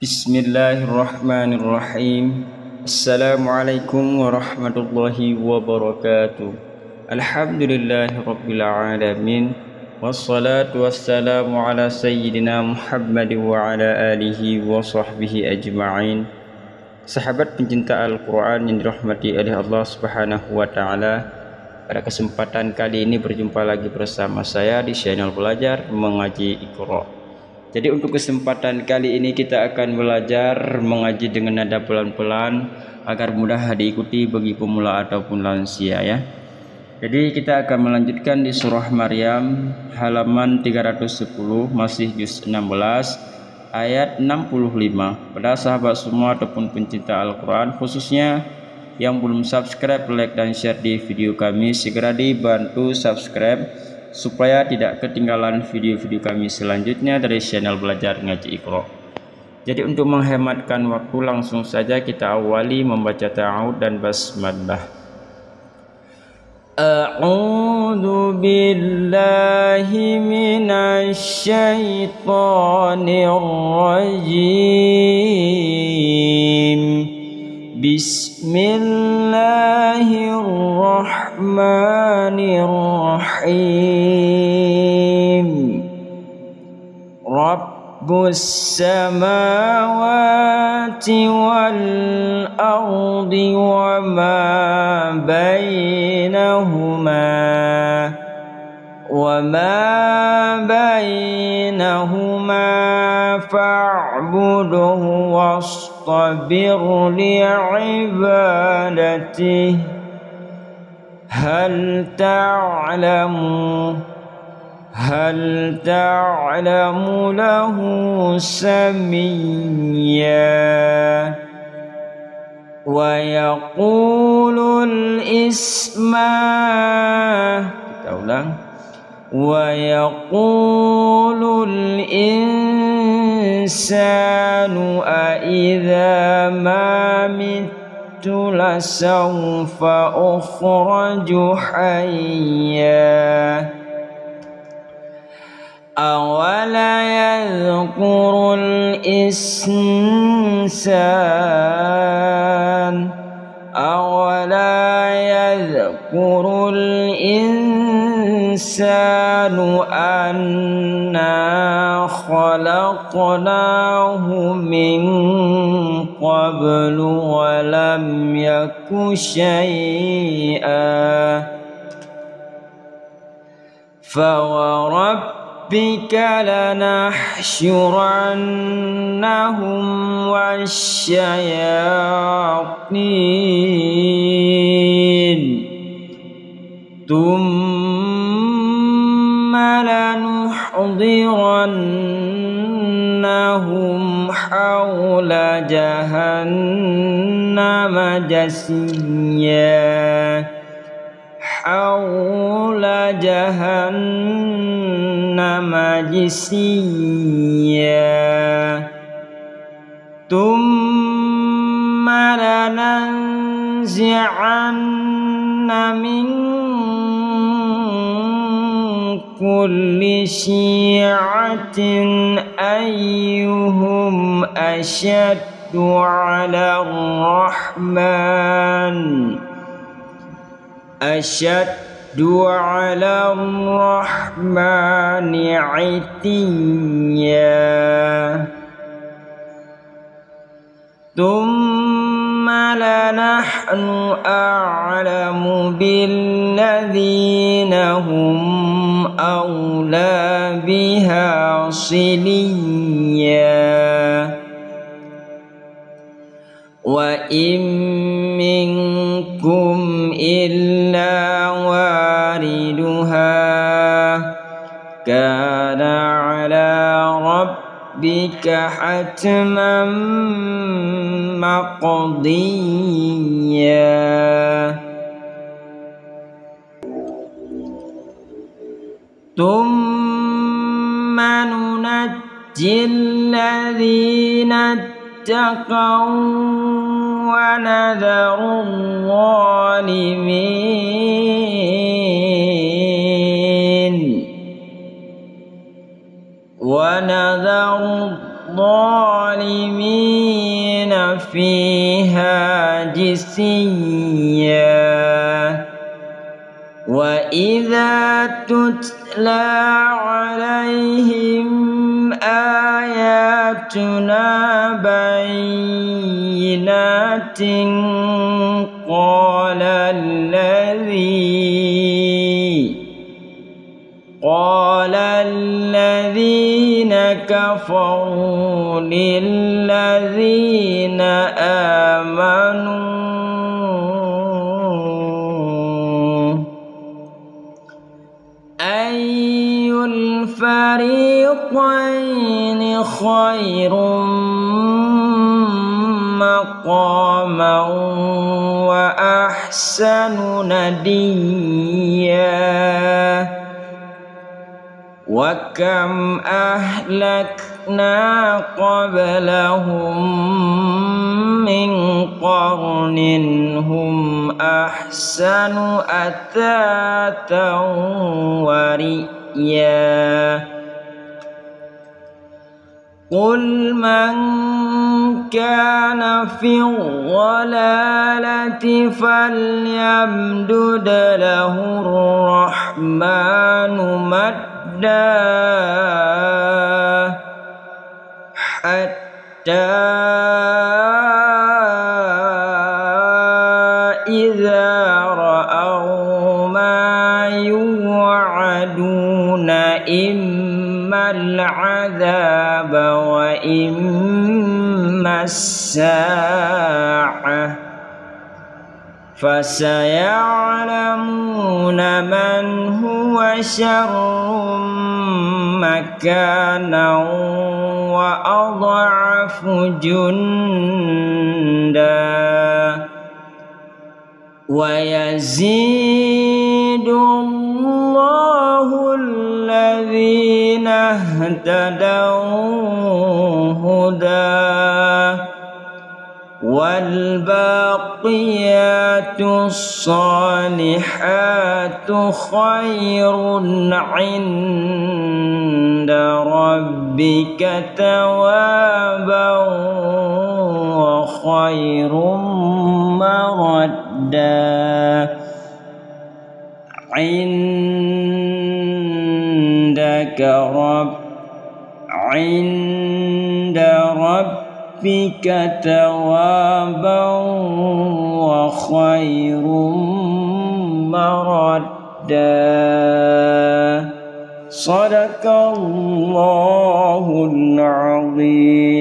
Bismillahirrahmanirrahim. Assalamualaikum warahmatullahi wabarakatuh. Alhamdulillahirabbil alamin. Wassalatu wassalamu ala sayyidina Muhammad wa ala alihi wa sahbihi ajma'in. Sahabat pencinta Al-Quran yang dirahmati oleh Allah Subhanahu wa taala, pada kesempatan kali ini berjumpa lagi bersama saya di channel Belajar Mengaji Iqra. Jadi untuk kesempatan kali ini kita akan belajar mengaji dengan nada pelan-pelan agar mudah diikuti bagi pemula ataupun lansia ya. Jadi kita akan melanjutkan di surah Maryam halaman 310, masih juz 16 ayat 65. Pada sahabat semua ataupun pencinta Al-Quran, khususnya yang belum subscribe, like dan share di video kami, segera dibantu subscribe supaya tidak ketinggalan video-video kami selanjutnya dari channel Belajar Ngaji Iqra. Jadi untuk menghematkan waktu, langsung saja kita awali membaca ta'awud dan basmalah. A'udzu billahi minasy syaithanir rajim. Bismillahirrahmanirrahim. Rabbus samawati wal ardi wa ma bainahuma fa'budhu wastabir li'ibadatihi hal ta'lamu lahu samiyya wa yaqulul kita ulang. Wa yaqulul insanu a idza ma mittu lasawfa ukhraju hayya awala yadhkurul insan anna khalaqnahu min qablu wa lam yaku syai'a fawabbika lanahsyurannahum wasyayatin thumma lanuhdirannahum hawla jahannama jasiyya thumma lananzi'anna min kulli syi'atin ayyuhum ashaddu 'ala ar-rahmani 'itiyya thumma lanahnu a'lamu billadhina hum awla biha siliyya wa in minkum illa wariduha kana 'ala rabbika hatman maqdiyya. Thumma nunajjil ladzina ittaqaw wa nadharu adh-dhalimin الظالمين فيها جثيا وإذا تتلى عليهم آياتنا بينات قال الذين كفروا للذين آمنوا أي الفريقين خير مقاما وأحسن نديا وكم أهلكنا قبلهم من قرن هم أحسن أثاثا ورئيا قل من كان في الضلالة فليمدد له الرحمن مدا حتى إذا رأوا ما يوعدون إما العذاب وإما الساعة فسيعلمون من هو شر مكانا وأضعف جندا ويزيد الله الذين اهتدوا هدى والباقيات الصالحات خير عند ربك ثوابا وخير مردا عند ربك ثوابا وخير مردا صدق الله العظيم.